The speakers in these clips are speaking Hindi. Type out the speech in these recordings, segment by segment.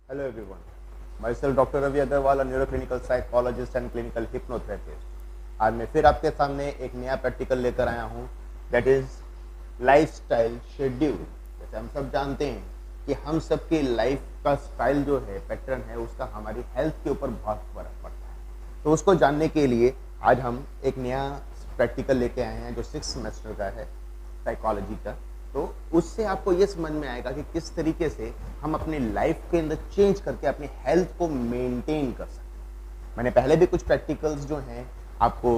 Hello everyone. Myself Dr. Ravi Agarwal, a neurocrinical psychologist and clinical hypnotherapist. आज मैं फिर आपके सामने एक नया प्रैक्टिकल लेकर आया हूँ, दैट इज लाइफस्टाइल शेड्यूल। जैसे हम सब जानते हैं कि हम सबके लाइफ का स्टाइल जो है, पैटर्न है, उसका हमारी हेल्थ के ऊपर बहुत फर्क पड़ता है। तो उसको जानने के लिए आज हम एक नया प्रैक्टिकल लेके आए हैं जो 6 सेमेस्टर का है, साइकोलॉजी का। तो उससे आपको ये समझ में आएगा कि किस तरीके से हम अपनी लाइफ के अंदर चेंज करके अपनी हेल्थ को मेंटेन कर सकते हैं। मैंने पहले भी कुछ प्रैक्टिकल्स जो हैं आपको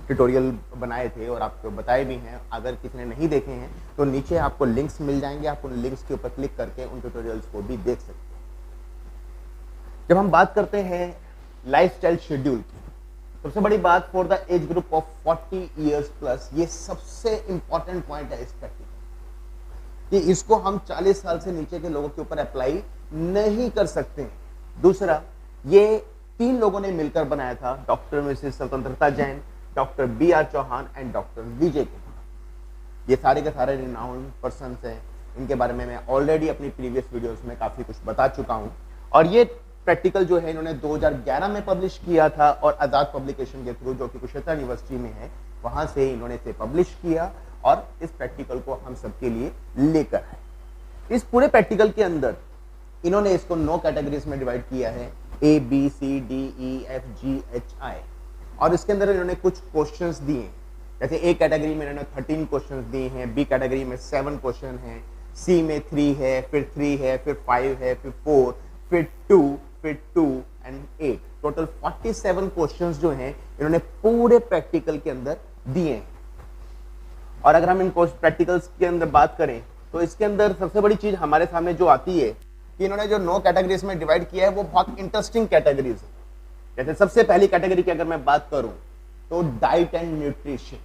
ट्यूटोरियल बनाए थे और आपको बताए भी हैं। अगर किसी ने नहीं देखे हैं तो नीचे आपको लिंक्स मिल जाएंगे, आप उन लिंक्स के ऊपर क्लिक करके उन ट्यूटोरियल्स को भी देख सकते हैं। जब हम बात करते हैं लाइफस्टाइल शेड्यूल की, सबसे बड़ी बात for the age group of 40 years plus, ये सबसे इंपॉर्टेंट पॉइंट है इस प्रैक्टिकल कि इसको हम 40 साल से नीचे के लोगों के ऊपर अप्लाई नहीं कर सकते हैं। दूसरा, ये 3 लोगों ने मिलकर बनाया था, doctor Mrs Swatantrata Jain, doctor B R. Chauhan and doctor Vijay Kumar. ये सारे के सारे रिनाउंड पर्सन्स हैं। इनके बारे में मैं ऑलरेडी अपनी प्रीवियस वीडियोस में काफी कुछ बता चुका हूं। और ये प्रैक्टिकल जो है इन्होंने 2011 में पब्लिश किया था और आजाद पब्लिकेशन के थ्रू, जो कि कुरुक्षेत्र यूनिवर्सिटी में है, वहां से इन्होंने इसे पब्लिश किया और इस प्रैक्टिकल को हम सबके लिए लेकर आए। इस पूरे प्रैक्टिकल के अंदर इन्होंने इसको 9 कैटेगरीज में डिवाइड किया है, A, B, C, D, E, F, G, H, I। और इसके अंदर इन्होंने कुछ क्वेश्चंस दिए। जैसे A कैटेगरी में इन्होंने 13 क्वेश्चंस दिए हैं, B कैटेगरी में 7 क्वेश्चन हैं, C में 3 है, फिर 3 है, फिर 5 है, फिर 4, फिर 2 एंड 8। टोटल 47 क्वेश्चंस जो हैं इन्होंने पूरे प्रैक्टिकल के अंदर दिए हैं। और अगर हम इन प्रैक्टिकल्स के अंदर बात करें तो इसके अंदर सबसे बड़ी चीज हमारे सामने जो आती है कि इन्होंने जो 9 कैटेगरीज में डिवाइड किया है वो बहुत इंटरेस्टिंग कैटेगरीज है। जैसे सबसे पहली कैटेगरी की अगर मैं बात करूं तो डाइट एंड न्यूट्रिशन।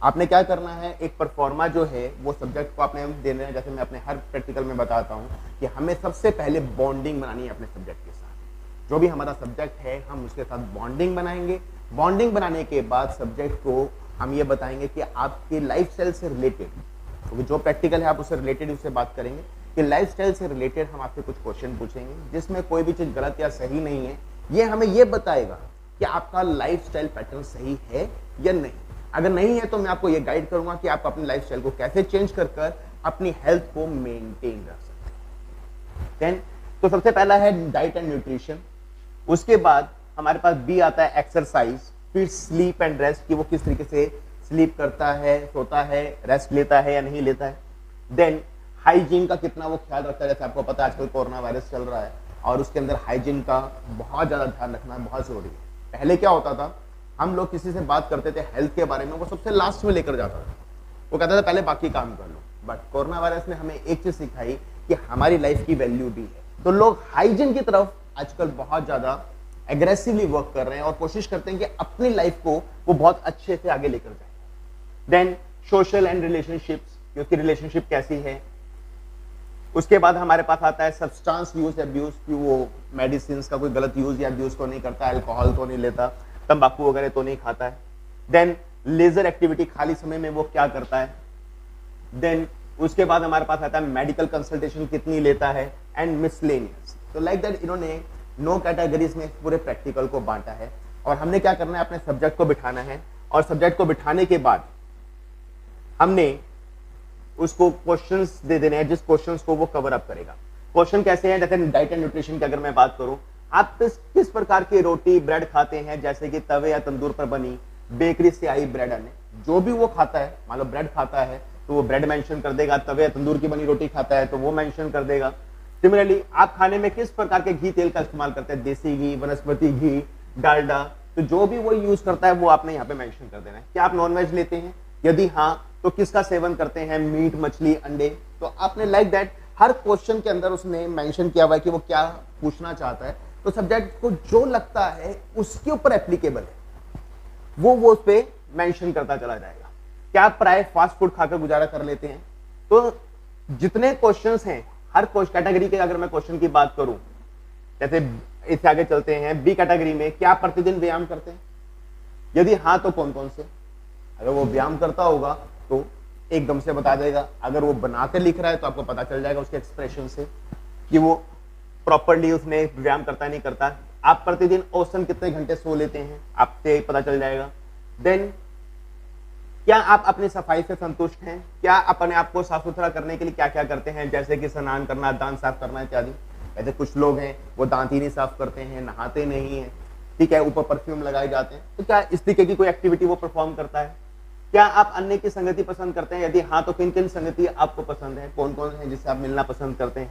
आपने क्या करना है, एक परफॉर्मा जो है वो सब्जेक्ट को आपने देना है। जैसे मैं अपने हर प्रैक्टिकल में बताता हूं कि हमें सबसे पहले बॉन्डिंग बनानी है अपने सब्जेक्ट के साथ। जो भी हमारा सब्जेक्ट है हम उसके साथ बॉन्डिंग बनाएंगे। बॉन्डिंग बनाने के बाद सब्जेक्ट को हम ये बताएंगे कि आपके लाइफस्टाइल से रिलेटेड, क्योंकि जो प्रैक्टिकल है आप उससे रिलेटेड उससे बात करेंगे कि लाइफस्टाइल से रिलेटेड हम आपसे कुछ क्वेश्चन पूछेंगे जिसमें कोई भी चीज गलत या सही नहीं है। ये हमें ये बताएगा कि आपका लाइफस्टाइल पैटर्न सही है या नहीं। अगर नहीं है तो मैं आपको ये गाइड करूंगा कि आप अपने लाइफस्टाइल को कैसे चेंज कर कर अपनी हेल्थ को मेंटेन रख सकते हैं। तो सबसे पहला है डाइट एंड न्यूट्रिशन। उसके बाद हमारे पास बी आता है एक्सरसाइज, फिर स्लीप एंड रेस्ट, कि वो किस तरीके से स्लीप करता है, सोता है, रेस्ट लेता है या नहीं लेता है। देन हाइजीन का कितना वो ख्याल रखता है। जैसे आपको पता है आजकल कोरोना वायरस चल रहा है और उसके अंदर हाइजीन का बहुत ज्यादा ध्यान रखना बहुत जरूरी है। पहले क्या होता था, हम लोग किसी से बात करते थे हेल्थ के बारे में, वो सबसे लास्ट में लेकर जाता था, वो कहता था पहले बाकी काम कर लो। बट कोरोना वायरस ने हमें एक चीज सिखाई कि हमारी लाइफ की वैल्यू भी है। तो लोग हाइजीन की तरफ आजकल बहुत ज्यादा एग्रेसिवली वर्क कर रहे हैं और कोशिश करते हैं कि अपनी लाइफ को वो बहुत अच्छे से आगे लेकर जाए। देन सोशल एंड रिलेशनशिप्स, कि उसकी रिलेशनशिप कैसी है। उसके बाद हमारे पास आता है सब्सटेंस यूज अब्यूज, कि वो मेडिसिन का कोई गलत यूज या अब्यूज तो नहीं करता, अल्कोहल तो नहीं लेता, तंबाकू वगैरह तो नहीं खाता है। देन लेजर एक्टिविटी, खाली समय में वो क्या करता है। देन उसके बाद हमारे पास आता है मेडिकल कंसल्टेशन कितनी लेता है, एंड मिसलेनियस। तो लाइक दैट इन्होंने 9 कैटेगरीज में पूरे प्रैक्टिकल को बांटा है। और हमने क्या करना है, अपने सब्जेक्ट को बिठाना है और सब्जेक्ट को बिठाने के बाद हमने उसको क्वेश्चंस दे देने हैं जिस क्वेश्चंस को वो कवर अप करेगा। क्वेश्चन कैसे हैं, जैसे डाइट एंड न्यूट्रिशन की अगर मैं बात करूं, आप किस प्रकार की रोटी ब्रेड खाते हैं, जैसे कि तवे या तंदूर पर बनी, बेकरी से आई ब्रेड, अन्य जो भी वो खाता है। मान लो ब्रेड खाता है तो वो ब्रेड मेंशन कर देगा, तवे या तंदूर की बनी रोटी खाता है तो वो मेंशन कर देगा। सिमिलरली आप खाने में किस प्रकार के घी तेल का इस्तेमाल करते हैं, देसी घी, वनस्पति घी, डालडा, तो जो भी वो यूज करता है वो आपने यहाँ पे मेंशन कर देना है। क्या आप नॉनवेज लेते हैं, यदि हाँ तो किसका सेवन करते हैं, मीट, मछली, अंडे। तो आपने लाइक दैट हर क्वेश्चन के अंदर उसने मेंशन किया हुआ है कि वो क्या पूछना चाहता है। तो सब्जेक्ट को जो लगता है उसके ऊपर एप्लीकेबल है वो उस पर मेंशन करता चला जाएगा। क्या आप प्राय फास्ट फूड खाकर गुजारा कर लेते हैं। तो जितने क्वेश्चंस हैं हर कैटेगरी के, अगर मैं क्वेश्चन की बात करूं, जैसे इससे आगे चलते हैं, बी कैटेगरी में क्या प्रतिदिन व्यायाम करते हैं, यदि हाँ तो कौन कौन से। अगर वो व्यायाम करता होगा तो एकदम से बता देगा, अगर वो बना के लिख रहा है तो आपको पता चल जाएगा उसके एक्सप्रेशन से कि वो प्रॉपरली उसने व्यायाम करता नहीं करता, आप प्रतिदिन औसतन कितने घंटे सो लेते हैं आपसे पता चल जाएगा। देन क्या आप अपनी सफाई से संतुष्ट हैं, क्या अपने आप को साफ सुथरा करने के लिए क्या क्या करते हैं, जैसे कि स्नान करना, दांत साफ करना इत्यादि। ऐसे कुछ लोग हैं वो दांत ही नहीं साफ करते हैं, नहाते नहीं है, ठीक है, ऊपर परफ्यूम लगाए जाते हैं। तो क्या इस तरीके की कोई एक्टिविटी वो परफॉर्म करता है? क्या आप अन्य की संगति पसंद करते हैं? यदि हाँ तो किन किन संगति आपको पसंद है, कौन कौन है जिससे आप मिलना पसंद करते हैं?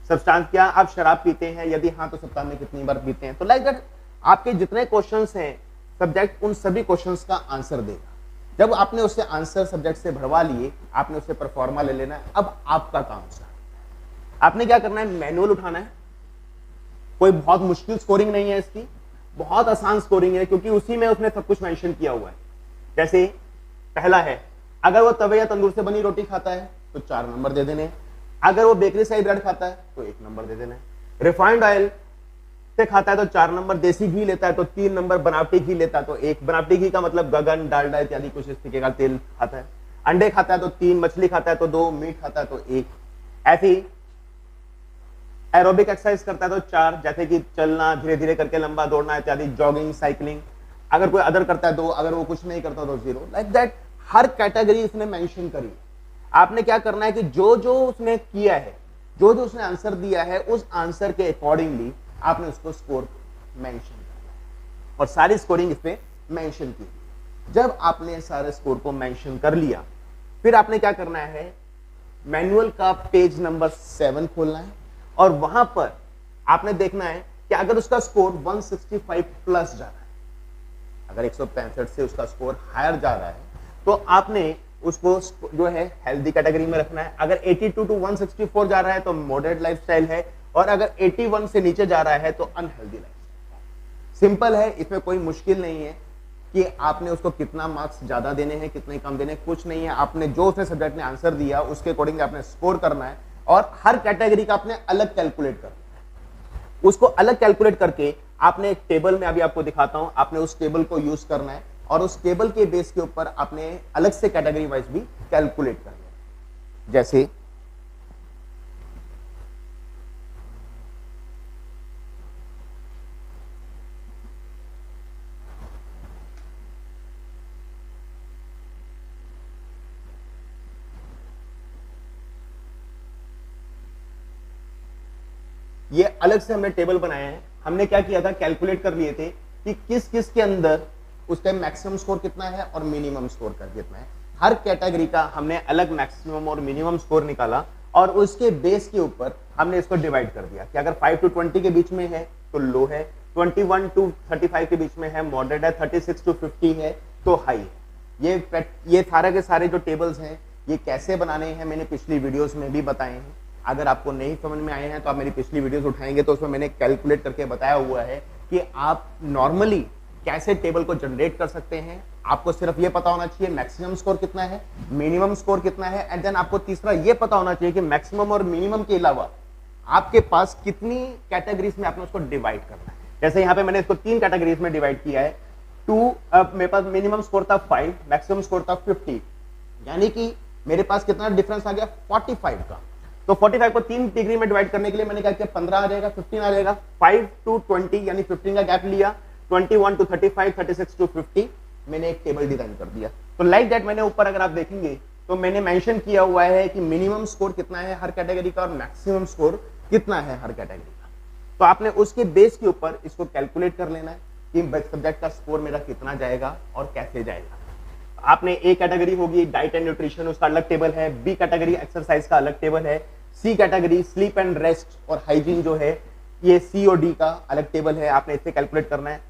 सब्सटेंस, क्या आप शराब पीते हैं? यदि हाँ तो सप्ताह में कितनी बार पीते हैं? तो लाइक दैट आपके जितने क्वेश्चंस हैं सब्जेक्ट उन सभी क्वेश्चंस का आंसर देगा। जब आपने उससे आंसर सब्जेक्ट से भरवा लिए, आपने उससे परफॉर्मा ले लेना है। अब आपका काम है, आपने क्या करना है, मैनुअल उठाना है। कोई बहुत मुश्किल स्कोरिंग नहीं है इसकी, बहुत आसान स्कोरिंग है, क्योंकि उसी में उसने सब कुछ मेंशन किया हुआ है। जैसे पहला है, अगर वो तवे या तंदूर से बनी रोटी खाता है तो 4 नंबर दे देने, अगर वो बेकरी से ब्रेड खाता है तो 1 नंबर दे देना, रिफाइंड ऑयल से खाता है तो 4 नंबर, देसी घी लेता है तो 3 नंबर, बनावटी घी लेता है तो 1। बनावटी घी का मतलब गगन, डालडा इत्यादि कुछ इस तरीके का तेल खाता है। अंडे खाता है तो 3, मछली खाता है तो 2, मीट खाता है तो 1। ऐसे ही एरोबिक एक्सरसाइज करता है तो 4, जैसे कि चलना, धीरे धीरे करके लंबा दौड़ना इत्यादि, जॉगिंग, साइकिलिंग। अगर कोई अदर करता है 2, अगर वो कुछ नहीं करता तो 0। लाइक दैट हर कैटेगरी इसने मेंशन करी। आपने क्या करना है कि जो जो उसने किया है, जो जो उसने आंसर दिया है, उस आंसर के अकॉर्डिंगली आपने उसको स्कोर मेंशन करना है और सारी स्कोरिंग इस पे मेंशन की। जब आपने सारे स्कोर को मेंशन कर लिया, फिर आपने क्या करना है, मैनुअल का पेज नंबर 7 खोलना है और वहां पर आपने देखना है कि अगर उसका स्कोर 165 प्लस जा रहा है, अगर 165 से उसका स्कोर हायर जा रहा है तो आपने उसको जो है हेल्दी कैटेगरी में रखना है। अगर 82 टू 164 जा रहा है तो मॉडरेट लाइफस्टाइल है, और अगर 81 से नीचे जा रहा है तो अनहेल्दी लाइफस्टाइल। सिंपल है, इसमें कोई मुश्किल नहीं है कि आपने उसको कितना मार्क्स ज्यादा देने हैं, कितने कम देने, कुछ नहीं है। आपने जो उसने सब्जेक्ट ने आंसर दिया उसके अकॉर्डिंग आपने स्कोर करना है और हर कैटेगरी का आपने अलग कैलकुलेट करना है। उसको अलग कैलकुलेट करके आपने एक टेबल में, अभी आपको दिखाता हूं, आपने उस टेबल को यूज करना है और उस टेबल के बेस के ऊपर आपने अलग से कैटेगरी वाइज भी कैलकुलेट करना है। जैसे ये अलग से हमने टेबल बनाया है। हमने क्या किया था, कैलकुलेट कर लिए थे कि किस किस के अंदर उसका मैक्सिमम स्कोर कितना है और मिनिमम स्कोर का कितना है। हर कैटेगरी का हमने अलग मैक्सिमम और मिनिमम स्कोर निकाला और उसके बेस के ऊपर हमने इसको डिवाइड कर दिया कि अगर 5 टू 20 के बीच में है तो लो है, 21 टू 35 के बीच में है मॉडरेट है, 36 टू 50 है तो हाई है। ये सारे के सारे जो टेबल्स हैं ये कैसे बनाने हैं मैंने पिछली वीडियोस में भी बताए हैं। अगर आपको नहीं समझ में आए हैं तो आप मेरी पिछली वीडियोस उठाएंगे तो उसमें मैंने कैलकुलेट करके बताया हुआ है कि आप नॉर्मली कैसे टेबल को जनरेट कर सकते हैं। आपको सिर्फ ये पता होना चाहिए मैक्सिमम स्कोर कितना है, मिनिमम स्कोर कितना है, एंड देन आपको तीसरा ये पता होना चाहिए कि मैक्सिमम और मिनिमम के अलावा आपके पास कितनी कैटेगरीज में आपने उसको डिवाइड करना है। जैसे यहाँ पे मैंने इसको 3 कैटेगरीज में डिवाइड किया है। मेरे पास मिनिमम स्कोर था 5, मैक्सिमम स्कोर था 50, यानी कि मेरे पास कितना डिफरेंस आ गया 45 का। तो 45 को 3 डिग्री में डिवाइड करने के लिए मैंने क्या किया, 15 आ जाएगा, 15 आ जाएगा, 5 टू 20 यानी 15 का गैप लिया, 21 टू 35, 36 टू 50, मैंने एक टेबल डिजाइन कर दिया। तो लाइक दैट मैंने ऊपर अगर आप देखेंगे तो मैंने मेंशन किया हुआ है कि मिनिमम स्कोर कितना है हर कैटेगरी का और मैक्सिमम स्कोर कितना है हर कैटेगरी का। तो आपने उसके बेस के ऊपर इसको कैलकुलेट कर लेना है कि सब्जेक्ट का स्कोर मेरा कितना जाएगा और कैसे जाएगा। आपने ए कैटेगरी होगी डाइट एंड न्यूट्रिशन, उसका अलग टेबल है। बी कैटेगरी एक्सरसाइज का अलग टेबल है। सी कैटेगरी स्लीप एंड रेस्ट और हाइजीन जो है ये सी और डी का अलग टेबल है, आपने इससे कैलकुलेट करना है।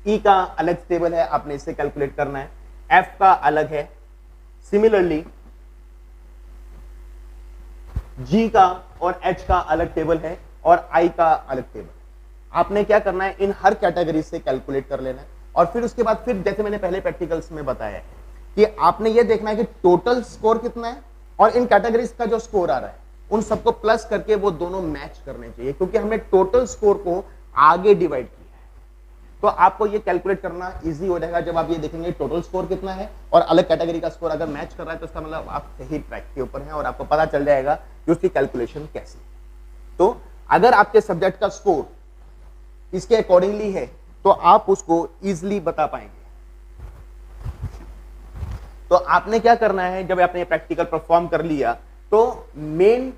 ई का अलग टेबल है, आपने इससे कैलकुलेट करना है। एफ का अलग है। सिमिलरली जी का और एच का अलग टेबल है और आई का अलग टेबल। आपने क्या करना है, इन हर कैटेगरी से कैलकुलेट कर लेना है और फिर उसके बाद फिर जैसे मैंने पहले प्रैक्टिकल्स में बताया है कि आपने ये देखना है कि टोटल स्कोर कितना है और इन कैटेगरीज का जो स्कोर आ रहा है उन सबको प्लस करके वो दोनों मैच करने चाहिए, क्योंकि हमने टोटल स्कोर को आगे डिवाइड किया है। तो आपको ये कैलकुलेट करना इजी हो जाएगा जब आप ये देखेंगे टोटल स्कोर कितना है और अलग कैटेगरी का स्कोर अगर मैच कर रहा है तो इसका मतलब आप सही ट्रैक के ऊपर हैं और आपको पता चल जाएगा कि उसकी कैलकुलेशन कैसी है। तो अगर आपके सब्जेक्ट का स्कोर इसके अकॉर्डिंगली है तो आप उसको इजीली बता पाएंगे। तो आपने क्या करना है, जब आपने प्रैक्टिकल परफॉर्म कर लिया तो मेन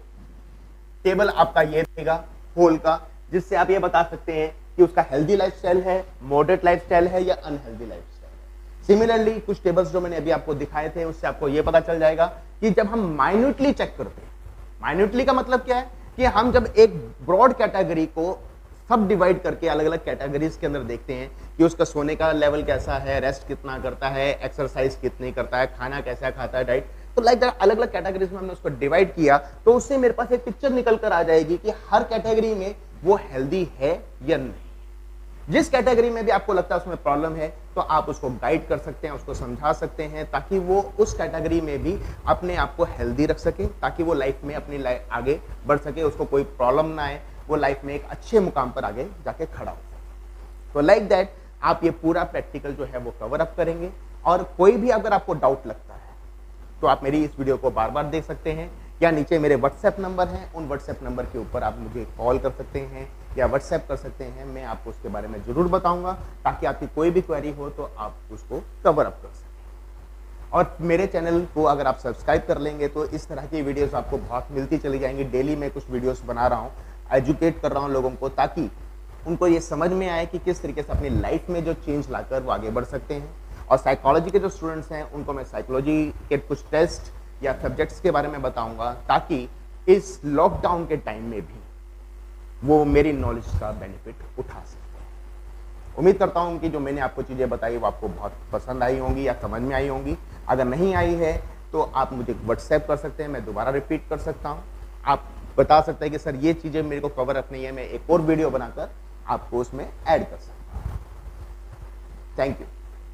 टेबल आपका ये रहेगा होल का, जिससे आप ये बता सकते हैं कि उसका हेल्दी लाइफस्टाइल है, मॉडरेट लाइफस्टाइल है या अनहेल्दी लाइफस्टाइल है। सिमिलरली कुछ टेबल्स जो मैंने अभी आपको दिखाए थे उससे आपको ये पता चल जाएगा कि जब हम माइन्यूटली चेक करते हैं, माइन्यूटली का मतलब क्या है कि हम जब एक ब्रॉड कैटेगरी को सब डिवाइड करके अलग अलग कैटेगरीज के अंदर देखते हैं कि उसका सोने का लेवल कैसा है, रेस्ट कितना करता है, एक्सरसाइज कितनी करता है, खाना कैसा खाता है, डाइट, तो लाइक अलग अलग कैटेगरीज में हमने उसको डिवाइड किया तो उससे मेरे पास एक पिक्चर निकल कर आ जाएगी कि हर कैटेगरी में वो हेल्दी है या नहीं। जिस कैटेगरी में भी आपको लगता है उसमें प्रॉब्लम है तो आप उसको गाइड कर सकते हैं, उसको समझा सकते हैं ताकि वो उस कैटेगरी में भी अपने आप को हेल्दी रख सके, ताकि वो लाइफ में अपनी लाइफ आगे बढ़ सके, उसको कोई प्रॉब्लम ना आए, वो लाइफ में एक अच्छे मुकाम पर आगे जाके खड़ा हो सके। तो लाइक दैट आप ये पूरा प्रैक्टिकल जो है वो कवर अप करेंगे। और कोई भी अगर आपको डाउट लगता है तो आप मेरी इस वीडियो को बार बार देख सकते हैं, या नीचे मेरे व्हाट्सएप नंबर हैं, उन व्हाट्सएप नंबर के ऊपर आप मुझे कॉल कर सकते हैं या व्हाट्सएप कर सकते हैं। मैं आपको उसके बारे में जरूर बताऊंगा ताकि आपकी कोई भी क्वेरी हो तो आप उसको कवर अप कर सकें। और मेरे चैनल को अगर आप सब्सक्राइब कर लेंगे तो इस तरह की वीडियोस आपको बहुत मिलती चली जाएंगी। डेली मैं कुछ वीडियोस बना रहा हूँ, एजुकेट कर रहा हूँ लोगों को, ताकि उनको ये समझ में आए कि किस तरीके से अपनी लाइफ में जो चेंज लाकर वो आगे बढ़ सकते हैं। और साइकोलॉजी के जो स्टूडेंट्स हैं उनको मैं साइकोलॉजी के कुछ टेस्ट या सब्जेक्ट्स के बारे में बताऊंगा ताकि इस लॉकडाउन के टाइम में भी वो मेरी नॉलेज का बेनिफिट उठा सकते हैं। उम्मीद करता हूं कि जो मैंने आपको चीज़ें बताई वो आपको बहुत पसंद आई होंगी या समझ में आई होंगी। अगर नहीं आई है तो आप मुझे व्हाट्सएप कर सकते हैं, मैं दोबारा रिपीट कर सकता हूँ। आप बता सकते हैं कि सर ये चीज़ें मेरे को कवर अप नहीं है, मैं एक और वीडियो बनाकर आपको उसमें ऐड कर सकता हूँ। Thank you.